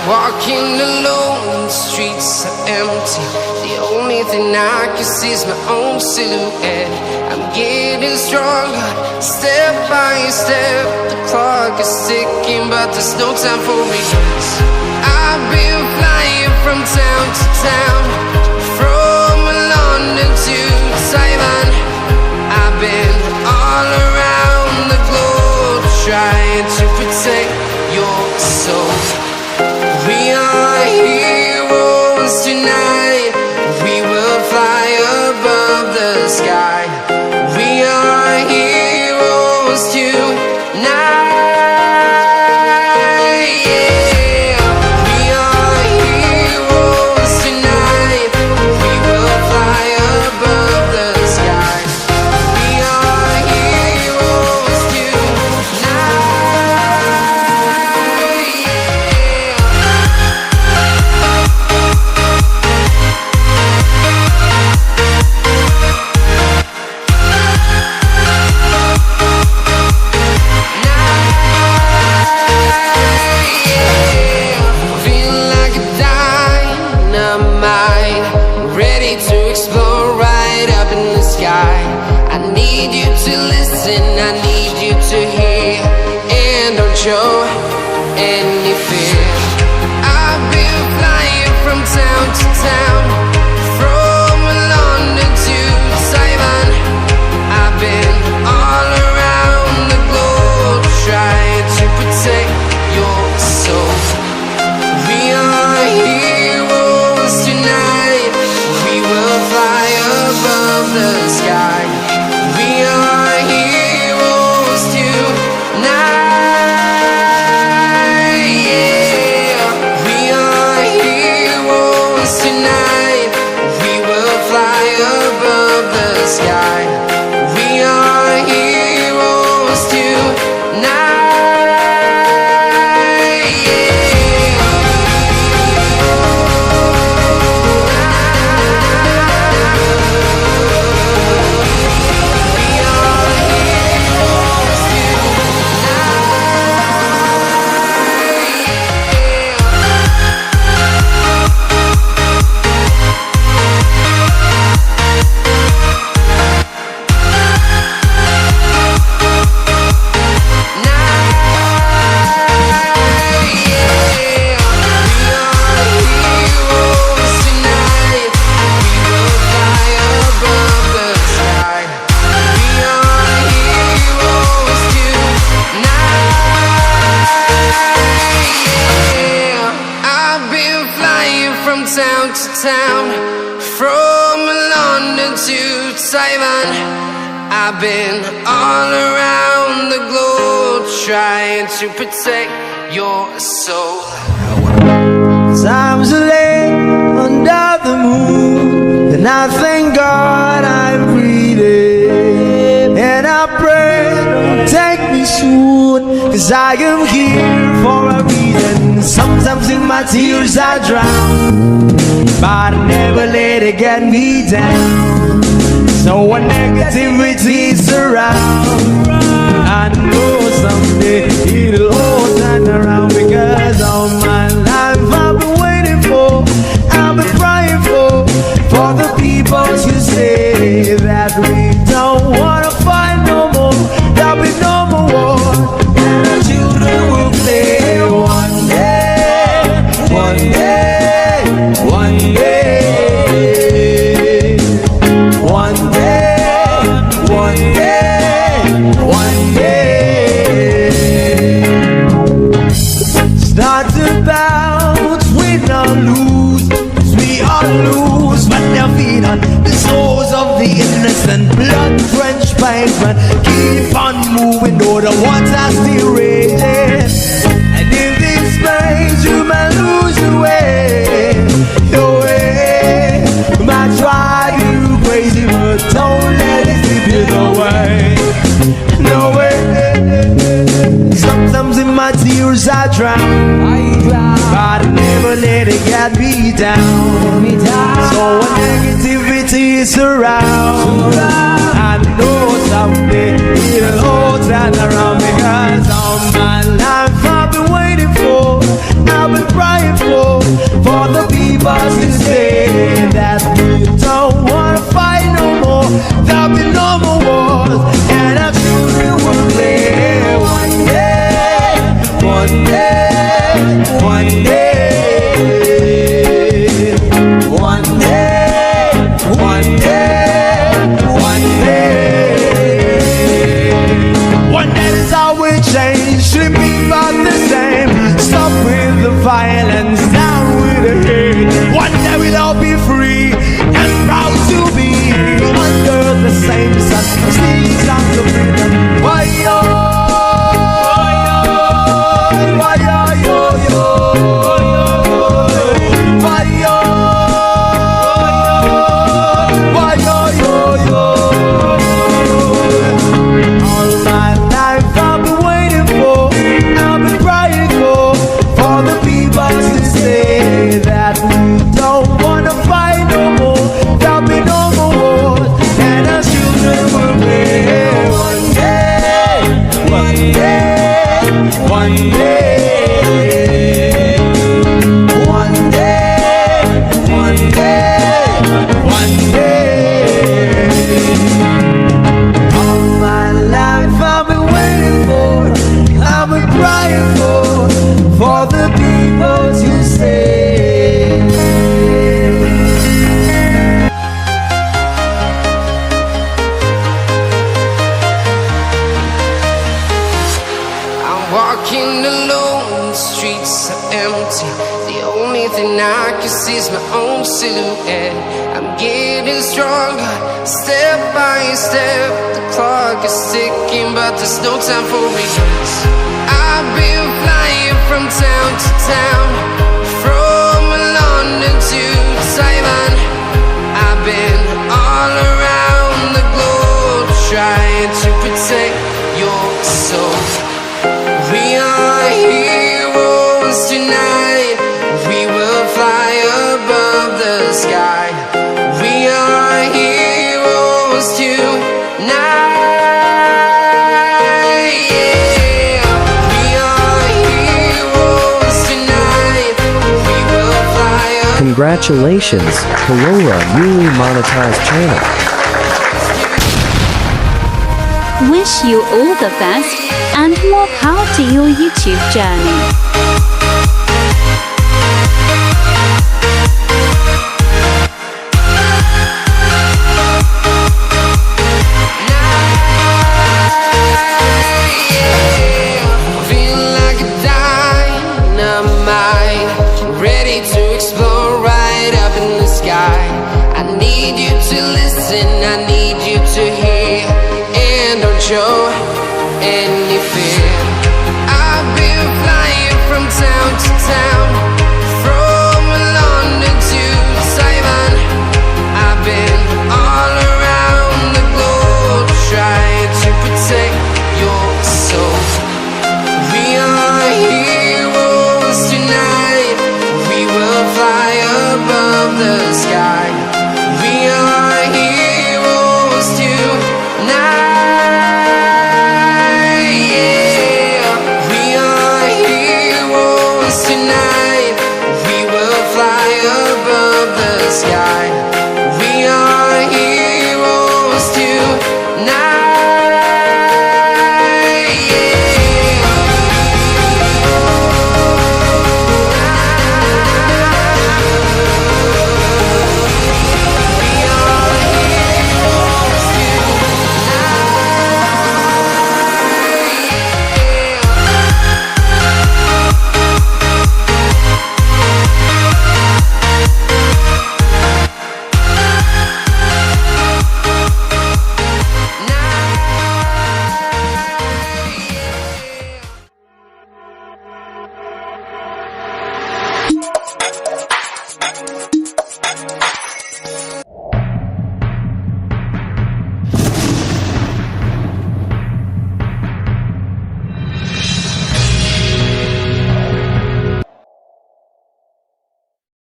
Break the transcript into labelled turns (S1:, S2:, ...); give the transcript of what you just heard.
S1: Walking alone, the streets are empty. The only thing I can see is my own silhouette. I'm getting stronger, step by step. The clock is ticking, but there's no time for regrets. I've been flying from town to town, from London to Taiwan. I've been all around the globe, trying to protect your soul. We are heroes tonight. We will fly above the sky. We are heroes tonight. Yeah, we are heroes tonight. mind, ready to explore right up in the sky. I need you to listen, I need you to hear, and don't show any fear. I've been flying from town to town, from London to Taiwan. I've been all around the globe trying to protect your soul. We are heroes tonight, we will fly above the sky. We are heroes tonight, yeah. We are heroes tonight, we will fly above the sky. We are heroes tonight, yeah. Town to town, from London to Taiwan. I've been all around the globe trying to protect your soul.
S2: Times late under the moon, and I thank God I'm breathing, and I pray don't take me soon, 'cause I am here for a reason. Sometimes in my tears I drown, but I never let it get me down. So when negativity surround, I know someday it'll all turn around, because all my life I've been waiting for, I've been crying for the people to say that we don't wanna fight no more, there'll be no more war, and our children will play one day, one day, one day, one day, one day, one day. Start about win or lose, 'cause we all lose when they're feet on the souls of the innocent, blood-drenched pavement. Keep on moving, though the water's still raging. And in this place you may lose your way, your way. You might drive you crazy, but don't let it slip you away, no way. Sometimes in my tears I drown, but I never let it get me down. So when negativity is around, I know someday it'll all turn around, because all my life I've been waiting for, I've been crying for the people to say that we don't wanna fight no more, there'll be no more wars, and our children will play one day, one day, one day, one day, one day, one day. One day is how we change, sleeping by one day. All my life I've been waiting for, I've been crying for the people to say.
S1: Walking alone, the streets are empty. The only thing I can see is my own silhouette. I'm getting stronger, step by step. The clock is ticking, but there's no time for regrets. I've been flying from town to town, from London to Taiwan. I've been all around the globe, trying to protect your soul. We are heroes tonight. We will fly above the sky. We are heroes tonight. Yeah. We are heroes tonight. We will fly above.
S3: Congratulations, Palora newly monetized channel.
S4: Wish you all the best and more power to your YouTube journey.
S1: Feeling like a dynamite, ready to explode right up in the sky. I need you to listen, I need you